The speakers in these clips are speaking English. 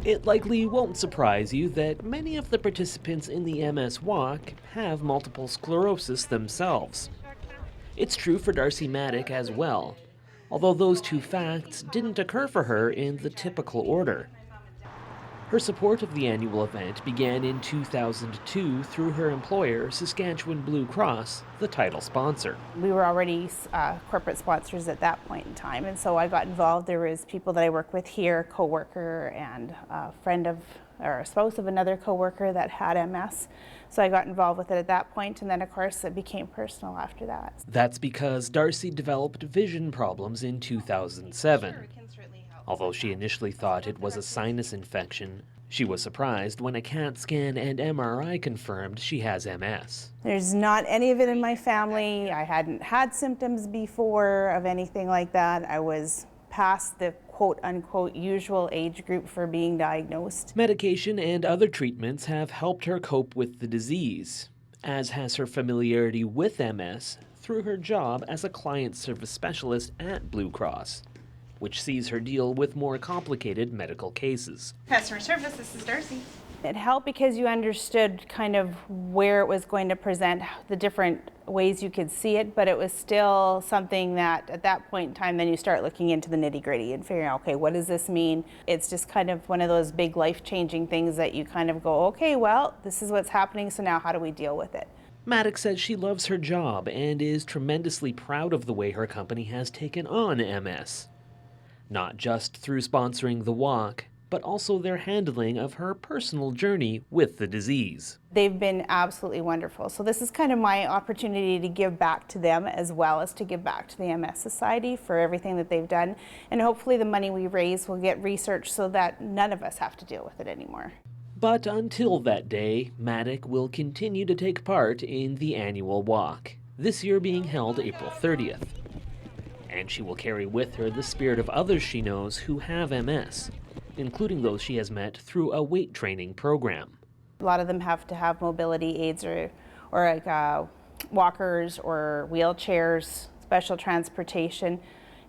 It likely won't surprise you that many of the participants in the MS Walk have multiple sclerosis themselves. It's true for Darcie Mattick as well, although those two facts didn't occur for her in the typical order. Her support of the annual event began in 2002 through her employer, Saskatchewan Blue Cross, the title sponsor. We were already corporate sponsors at that point in time, and so I got involved. There was people that I work with here, a co-worker and a friend of, or a spouse of another co-worker that had MS. So I got involved with it at that point, and then of course it became personal after that. That's because Darcie developed vision problems in 2007. Although she initially thought it was a sinus infection, she was surprised when a CAT scan and MRI confirmed she has MS. There's not any of it in my family. I hadn't had symptoms before of anything like that. I was past the quote-unquote usual age group for being diagnosed. Medication and other treatments have helped her cope with the disease, as has her familiarity with MS through her job as a client service specialist at Blue Cross, which sees her deal with more complicated medical cases. Customer service, this is Darcie. It helped because you understood kind of where it was going to present, the different ways you could see it, but it was still something that at that point in time, then you start looking into the nitty-gritty and figuring out, okay, what does this mean? It's just kind of one of those big life-changing things that you kind of go, okay, well, this is what's happening, so now how do we deal with it? Mattick says she loves her job and is tremendously proud of the way her company has taken on MS. Not just through sponsoring the walk, but also their handling of her personal journey with the disease. They've been absolutely wonderful. So this is kind of my opportunity to give back to them as well as to give back to the MS Society for everything that they've done. And hopefully the money we raise will get researched so that none of us have to deal with it anymore. But until that day, Mattick will continue to take part in the annual walk, this year being held April 30th. And she will carry with her the spirit of others she knows who have MS, including those she has met through a weight training program. A lot of them have to have mobility aids or like walkers or wheelchairs, special transportation,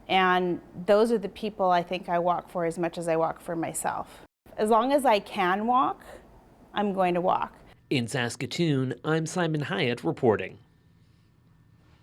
and those are the people I think I walk for as much as I walk for myself. As long as I can walk, I'm going to walk. In Saskatoon, I'm Simon Hyatt reporting.